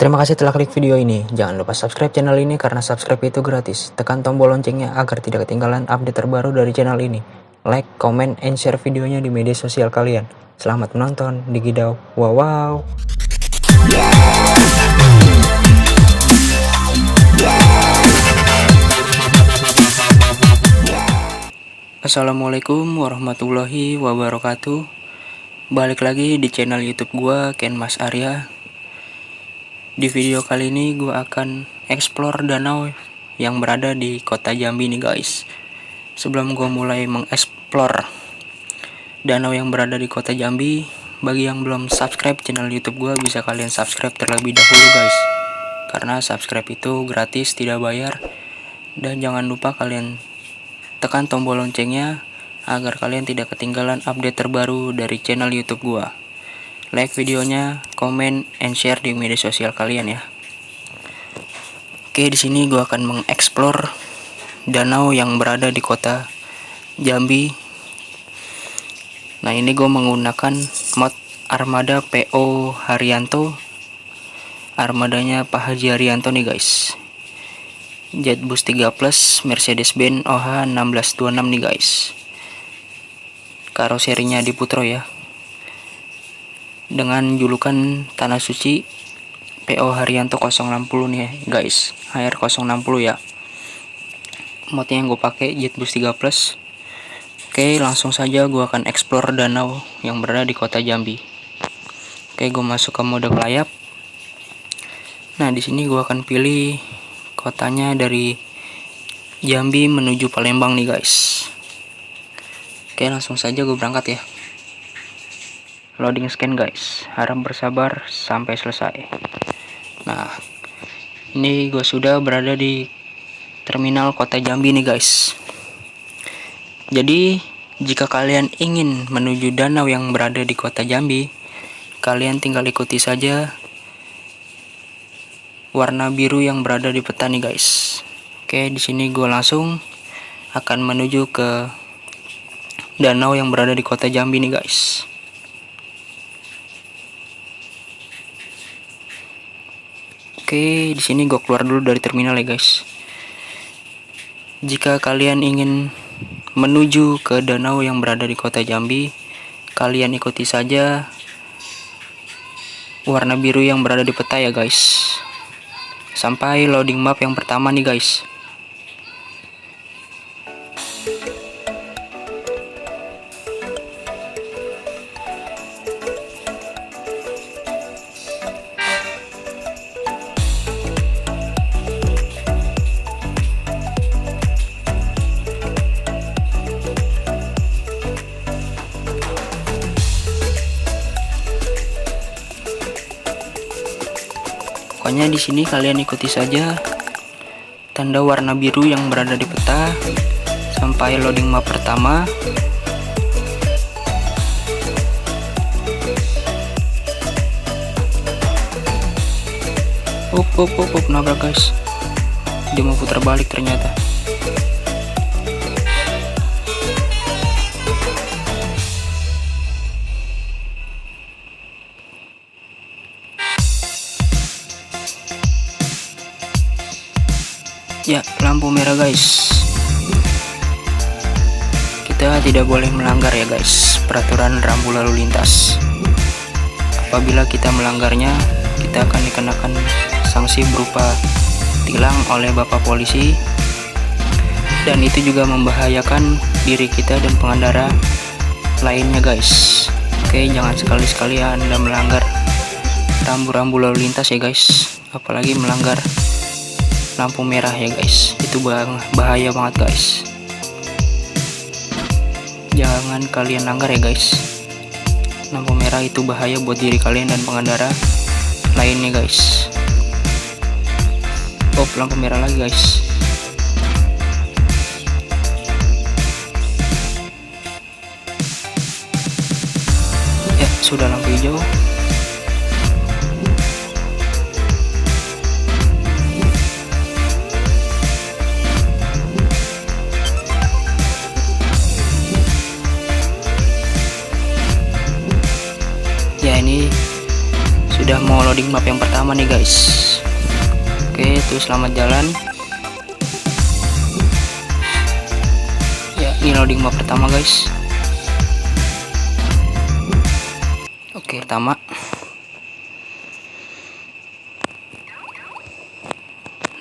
Terima kasih telah klik video ini. Jangan lupa subscribe channel ini karena subscribe itu gratis. Tekan tombol loncengnya agar tidak ketinggalan update terbaru dari channel ini. Like, comment, and share videonya di media sosial kalian. Selamat menonton di Gidau. Wow. Assalamualaikum warahmatullahi wabarakatuh. Balik lagi di channel YouTube gua, Ken Mas Arya. Di video kali ini gue akan explore danau yang berada di kota Jambi nih guys. Sebelum gue mulai mengeksplor danau yang berada di kota Jambi, bagi yang belum subscribe channel YouTube gue, bisa kalian subscribe terlebih dahulu guys. Karena subscribe itu gratis, tidak bayar. Dan jangan lupa kalian tekan tombol loncengnya agar kalian tidak ketinggalan update terbaru dari channel YouTube gue. Like videonya, comment, and share di media sosial kalian ya. Oke, di sini gue akan mengeksplor danau yang berada di kota Jambi. Nah, ini gue menggunakan mod armada PO Haryanto. Armadanya Pak Haji Haryanto nih guys. Jetbus 3 Plus Mercedes-Benz OH 1626 nih guys. Karoserinya di Putro ya. Dengan julukan Tanah Suci PO Haryanto 060 nih guys, HR 060 ya. Modnya yang gue pakai Jetbus 3 Plus. Oke, langsung saja gue akan explore danau yang berada di kota Jambi. Oke, gue masuk ke mode kelayap. Nah, di sini gue akan pilih kotanya dari Jambi menuju Palembang nih guys. Oke, langsung saja gue berangkat ya. Loading scan guys, harap bersabar sampai selesai. Nah, ini gue sudah berada di terminal kota Jambi nih guys. Jadi jika kalian ingin menuju danau yang berada di kota Jambi, kalian tinggal ikuti saja warna biru yang berada di peta nih guys. Oke, di sini gue langsung akan menuju ke danau yang berada di kota Jambi nih guys. Oke, di sini gue keluar dulu dari terminal ya guys. Jika kalian ingin menuju ke danau yang berada di kota Jambi, kalian ikuti saja warna biru yang berada di peta ya guys. Sampai loading map yang pertama nih guys. Pokoknya di sini kalian ikuti saja tanda warna biru yang berada di peta sampai loading map pertama. Nabrak guys. Dia mau putar balik ternyata. Ya, lampu merah guys. Kita tidak boleh melanggar ya guys peraturan rambu lalu lintas. Apabila kita melanggarnya, kita akan dikenakan sanksi berupa tilang oleh Bapak Polisi. Dan itu juga membahayakan diri kita dan pengendara lainnya guys. Oke, jangan sekali-sekali Anda melanggar rambu-rambu lalu lintas ya guys. Apalagi melanggar lampu merah ya guys, itu bahaya banget guys. Jangan kalian langgar ya guys. Lampu merah itu bahaya buat diri kalian dan pengendara lainnya guys. Lampu merah lagi guys. Ya, sudah lampu hijau. Ya, ini sudah mau loading map yang pertama nih guys. Oke, itu selamat jalan. Ya, ini loading map pertama guys. Oke, pertama.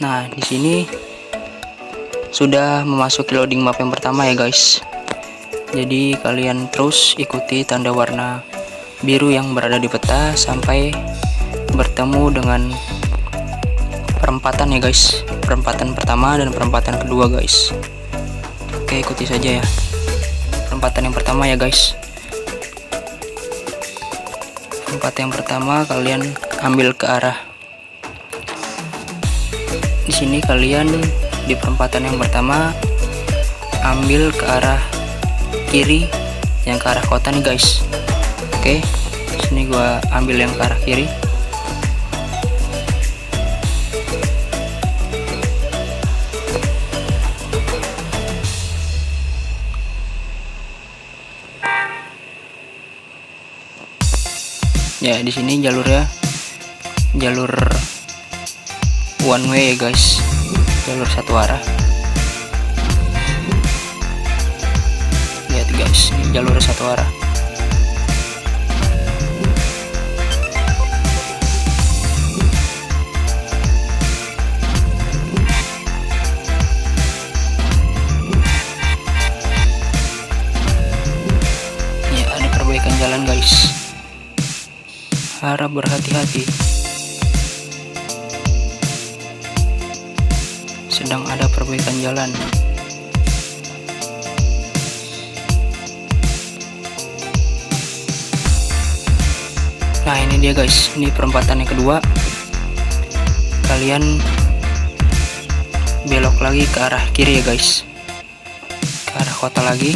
Nah, di sini sudah memasuki loading map yang pertama ya guys. Jadi kalian terus ikuti tanda warna biru yang berada di peta sampai bertemu dengan perempatan ya guys. Perempatan pertama dan perempatan kedua guys. Oke, ikuti saja ya. Perempatan yang pertama ya guys. Perempatan yang pertama kalian ambil ke arah. Di sini kalian di perempatan yang pertama ambil ke arah kiri yang ke arah kota nih guys. Oke, sini gua ambil yang ke arah kiri. Ya, di sini jalurnya jalur one way ya guys, jalur satu arah. Lihat guys, ini jalur satu arah. Ya, ada perbaikan jalan guys. Harap berhati-hati. Sedang ada perbaikan jalan. Nah, ini dia guys, ini perempatan yang kedua. Kalian belok lagi ke arah kiri ya guys, ke arah kota lagi.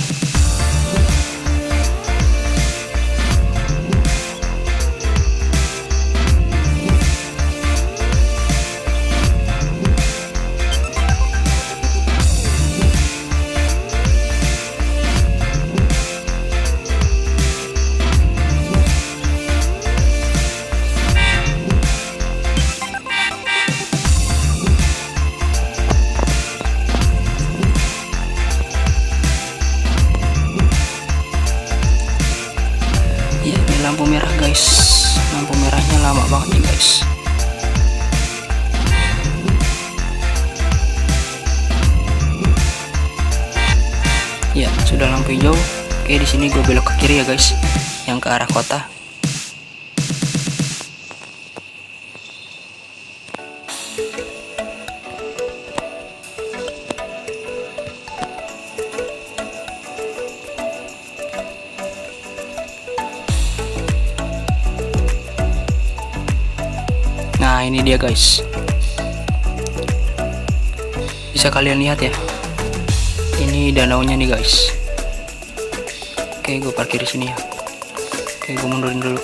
Ya, ini lampu merah guys. Lampu merahnya lama banget nih guys. Ya, sudah lampu hijau. Oke, di sini gue belok ke kiri ya guys, yang ke arah kota. Nah, ini dia guys. Bisa kalian lihat ya. Ini danaunya nih guys. Oke, gue parkir di sini ya. Oke, gue mundurin dulu.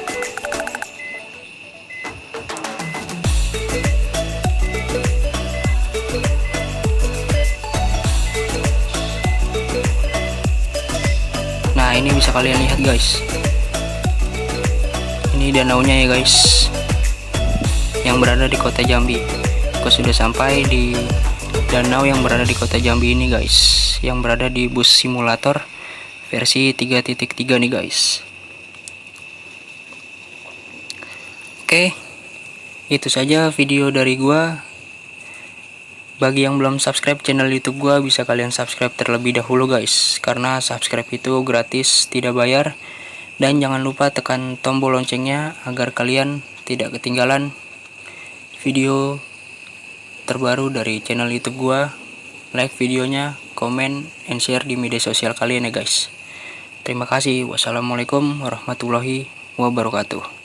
Nah, ini bisa kalian lihat guys. Ini danaunya ya guys, yang berada di kota Jambi. Aku sudah sampai di danau yang berada di kota Jambi ini guys, yang berada di bus simulator versi 3.3 nih guys. Oke, itu saja video dari gua. Bagi yang belum subscribe channel YouTube gua, bisa kalian subscribe terlebih dahulu guys, karena subscribe itu gratis, tidak bayar. Dan jangan lupa tekan tombol loncengnya agar kalian tidak ketinggalan video terbaru dari channel YouTube gua. Like videonya, komen, and share di media sosial kalian ya guys. Terima kasih. Wassalamualaikum warahmatullahi wabarakatuh.